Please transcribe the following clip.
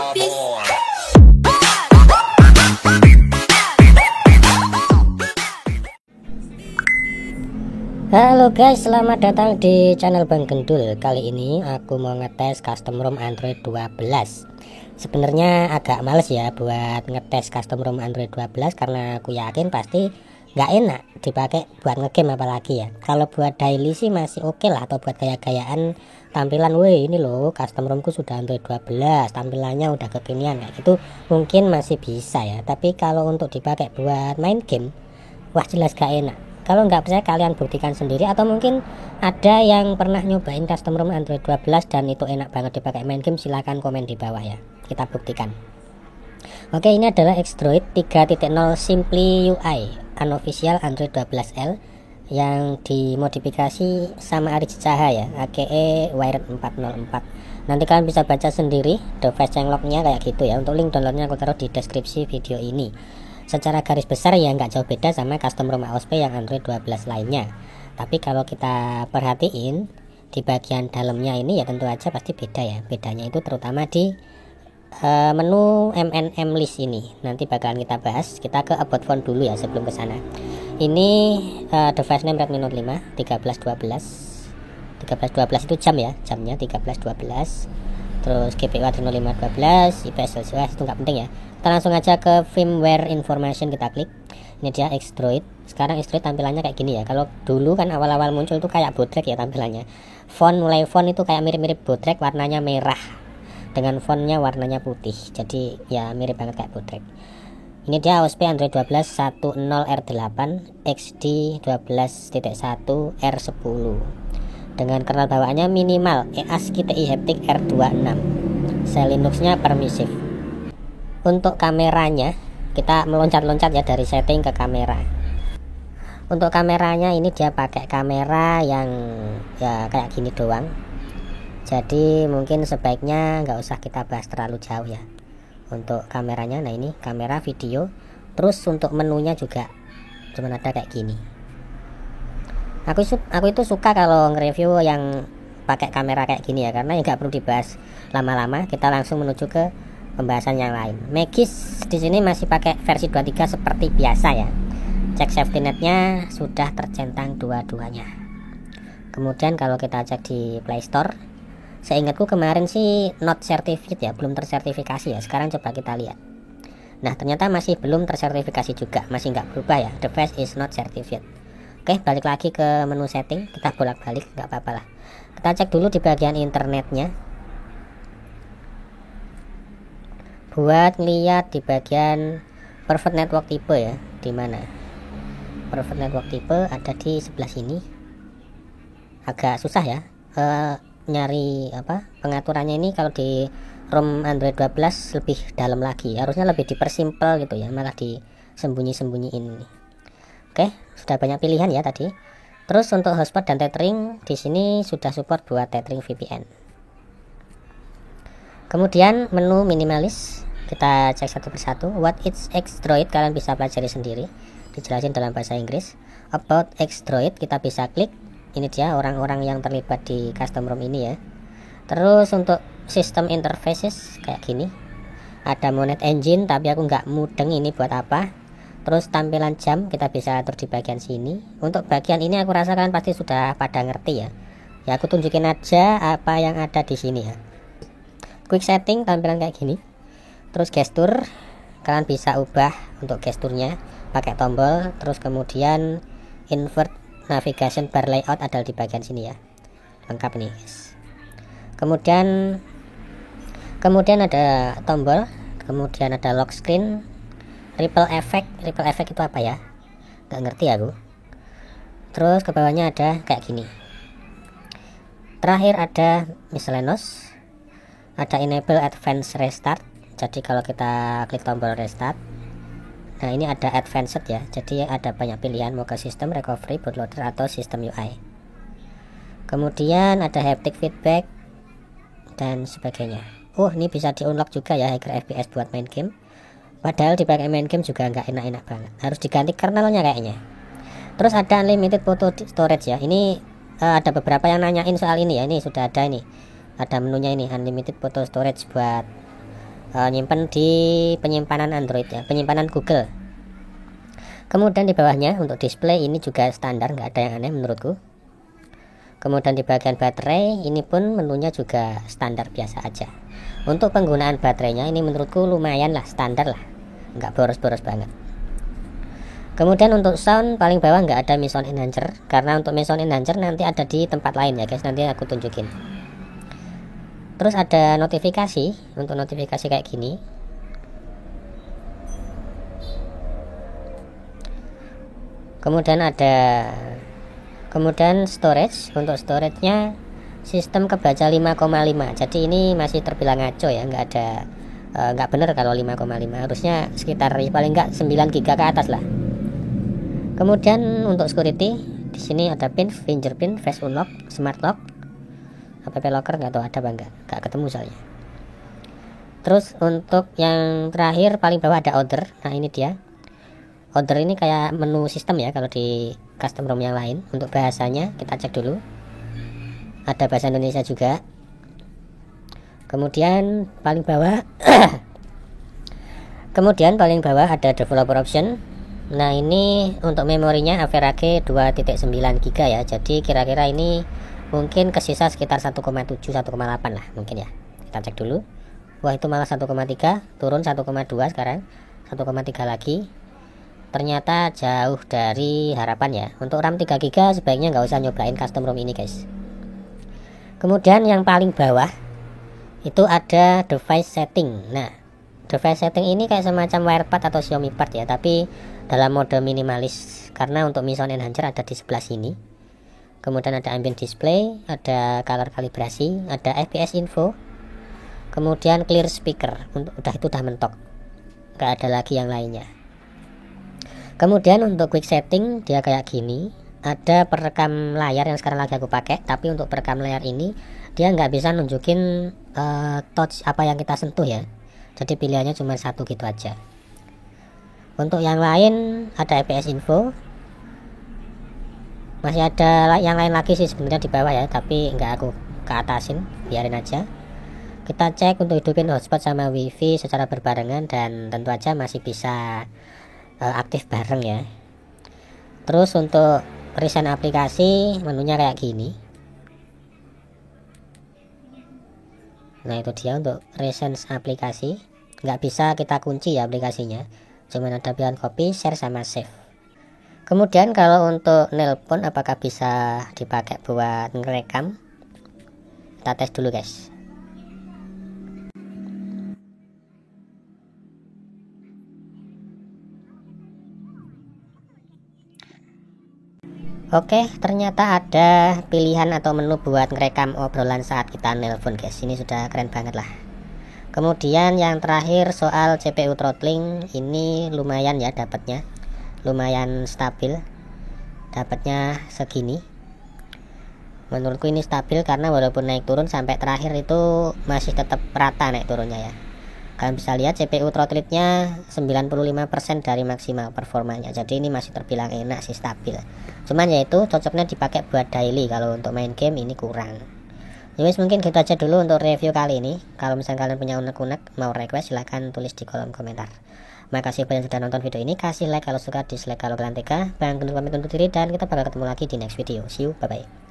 Halo guys, selamat datang di channel Bang Gendul. Kali ini aku mau ngetes custom ROM Android 12. Sebenarnya agak males ya buat ngetes custom ROM Android 12 karena aku yakin pasti nggak enak dipakai buat ngegame apalagi ya. Kalau buat daily sih masih oke lah, atau buat gaya-gayaan tampilan, weh ini loh custom ROMku sudah Android 12, tampilannya udah kekinian kayak gitu mungkin masih bisa ya. Tapi kalau untuk dipakai buat main game, wah jelas gak enak. Kalau nggak percaya kalian buktikan sendiri, atau mungkin ada yang pernah nyobain custom ROM Android 12 dan itu enak banget dipakai main game, silahkan komen di bawah ya, kita buktikan. Oke, ini adalah Xdroid 3.0 Simply UI unofficial Android 12L yang dimodifikasi sama Aris Cahaya aka Wired 404. Nanti kalian bisa baca sendiri device changelognya kayak gitu ya. Untuk link downloadnya aku taruh di deskripsi video ini. Secara garis besar ya nggak jauh beda sama custom ROM AOSP yang Android 12 lainnya. Tapi kalau kita perhatiin di bagian dalamnya ini ya tentu aja pasti beda ya. Bedanya itu terutama di menu MNM list ini. Nanti bakalan kita bahas. Kita ke about phone dulu ya sebelum ke sana. Ini device name Redmi Note 5 1312. 1312 itu jam ya, jamnya 1312. Terus GPU Adreno 512, IPS LCOS itu nggak penting ya. Kita langsung aja ke firmware information, kita klik. Ini dia Xdroid. Sekarang Xdroid tampilannya kayak gini ya. Kalau dulu kan awal-awal muncul itu kayak bootleg ya tampilannya. Mulai font itu kayak mirip-mirip bootleg, warnanya merah dengan fontnya warnanya putih. Jadi ya mirip banget kayak bootleg. Ini dia AOSP Android 12 10R8 XD 12.1 R10 dengan kernel bawaannya minimal ASCII TI Haptic R26. Shell Linuxnya permisif. Untuk kameranya kita meloncat-loncat ya dari setting ke kamera. Untuk kameranya ini dia pakai kamera yang ya kayak gini doang. Jadi mungkin sebaiknya nggak usah kita bahas terlalu jauh ya. Untuk kameranya, nah ini kamera video. Terus untuk menunya juga cuma ada kayak gini. Aku itu suka kalau nge-review yang pakai kamera kayak gini ya, karena ya nggak perlu dibahas lama-lama. Kita langsung menuju ke pembahasan yang lain. Magis di sini masih pakai versi 23 seperti biasa ya. Cek safety netnya sudah tercentang dua-duanya. Kemudian kalau kita cek di Play Store, seingatku kemarin sih not certificate ya, belum tersertifikasi ya. Sekarang coba kita lihat. Nah ternyata masih belum tersertifikasi juga, masih nggak berubah ya. Device is not certified. Oke, balik lagi ke menu setting, kita bolak-balik, nggak apa-apa lah. Kita cek dulu di bagian internetnya. Buat ngeliat di bagian private network type ya, di mana? Private network type ada di sebelah sini. Agak susah ya nyari pengaturannya ini. Kalau di ROM Android 12 lebih dalam lagi, harusnya lebih dipersimpel gitu ya, malah disembunyi-sembunyiin ini. Oke, sudah banyak pilihan ya tadi. Terus untuk hotspot dan tethering di sini sudah support buat tethering VPN. Kemudian menu minimalis, kita cek satu persatu. What is Xdroid, kalian bisa pelajari sendiri, dijelasin dalam bahasa Inggris. About Xdroid kita bisa klik. Ini dia orang-orang yang terlibat di custom ROM ini ya. Terus untuk sistem interfaces kayak gini. Ada Monet Engine tapi aku nggak mudeng ini buat apa. Terus tampilan jam kita bisa atur di bagian sini. Untuk bagian ini aku rasakan pasti sudah pada ngerti ya. Ya aku tunjukin aja apa yang ada di sini ya. Quick setting tampilan kayak gini. Terus gestur, kalian bisa ubah untuk gesturnya pakai tombol. Terus kemudian invert navigation bar layout ada di bagian sini ya. Lengkap nih guys. Kemudian ada tombol, kemudian ada lock screen, ripple effect itu apa ya, nggak ngerti aku. Terus ke bawahnya ada kayak gini. Terakhir ada miscellaneous, ada enable advanced restart. Jadi kalau kita klik tombol restart, nah ini ada advanced ya, jadi ada banyak pilihan mau ke sistem, recovery, bootloader, atau sistem UI. Kemudian ada haptic feedback dan sebagainya. Ini bisa di unlock juga ya, hacker FPS buat main game. Padahal dipakai main game juga nggak enak-enak banget, harus diganti kernelnya kayaknya. Terus ada unlimited photo storage ya. Ini ada beberapa yang nanyain soal ini ya. Ini sudah ada, ini ada menunya ini, unlimited photo storage buat nyimpen di penyimpanan Android ya, penyimpanan Google. Kemudian di bawahnya untuk display ini juga standar, nggak ada yang aneh menurutku. Kemudian di bagian baterai ini pun menunya juga standar biasa aja. Untuk penggunaan baterainya ini menurutku lumayan lah, standar lah, nggak boros-boros banget. Kemudian untuk sound paling bawah nggak ada sound enhancer, karena untuk sound enhancer nanti ada di tempat lain ya guys, nanti aku tunjukin. Terus ada notifikasi, untuk notifikasi kayak gini. Kemudian storage, untuk storage-nya sistem kebaca 5,5. Jadi ini masih terbilang ngaco ya, nggak bener kalau 5,5, harusnya sekitar paling nggak 9 GB ke atas lah. Kemudian untuk security di sini ada pin, fingerprint, face unlock, smart lock, app locker nggak tahu ada apa nggak ketemu soalnya. Terus untuk yang terakhir paling bawah ada order. Nah ini dia. Order ini kayak menu sistem ya kalau di custom ROM yang lain. Untuk bahasanya kita cek dulu. Ada bahasa Indonesia juga. Kemudian paling bawah ada developer option. Nah ini untuk memorinya average 2.9 GB ya. Jadi kira-kira ini mungkin kesisa sekitar 1,7 1,8 lah mungkin ya. Kita cek dulu. Wah itu malah 1,3, turun 1,2 sekarang, 1,3 lagi. Ternyata jauh dari harapan ya. Untuk RAM 3 GB sebaiknya nggak usah nyobain custom ROM ini guys. Kemudian yang paling bawah itu ada device setting. Nah device setting ini kayak semacam WirePad atau Xiaomi Pad ya, tapi dalam mode minimalis, karena untuk sound enhancer ada di sebelah sini. Kemudian ada ambient display, ada color kalibrasi, ada FPS info, kemudian clear speaker. Itu udah mentok, nggak ada lagi yang lainnya. Kemudian untuk quick setting dia kayak gini, ada perekam layar yang sekarang lagi aku pakai, tapi untuk perekam layar ini dia nggak bisa nunjukin touch apa yang kita sentuh ya, jadi pilihannya cuma satu gitu aja. Untuk yang lain ada FPS info, masih ada yang lain lagi sih sebenarnya di bawah ya, tapi nggak aku ke atasin, biarin aja. Kita cek untuk hidupin hotspot sama wifi secara berbarengan, dan tentu aja masih bisa aktif bareng ya. Terus untuk recent aplikasi menunya kayak gini. Nah itu dia untuk recent aplikasi, nggak bisa kita kunci ya aplikasinya, cuman ada pilihan copy, share sama save. Kemudian kalau untuk nelpon apakah bisa dipakai buat ngerekam, kita tes dulu guys. Oke, ternyata ada pilihan atau menu buat ngerekam obrolan saat kita nelpon guys. Ini sudah keren banget lah. Kemudian yang terakhir soal CPU throttling, ini lumayan ya dapatnya, lumayan stabil, dapatnya segini. Menurutku ini stabil karena walaupun naik turun sampai terakhir itu masih tetap rata naik turunnya ya. Kalian bisa lihat CPU throttlednya 95% dari maksimal performanya, jadi ini masih terbilang enak sih, stabil. Cuman yaitu cocoknya dipakai buat daily, kalau untuk main game ini kurang. Jadi mungkin gitu aja dulu untuk review kali ini. Kalau misalnya kalian punya unek-unek mau request silahkan tulis di kolom komentar. Makasih banyak sudah nonton video ini, kasih like kalau suka, dislike kalau kalian tega. Bang Gendut pamit undur diri dan kita bakal ketemu lagi di next video. See you, bye bye.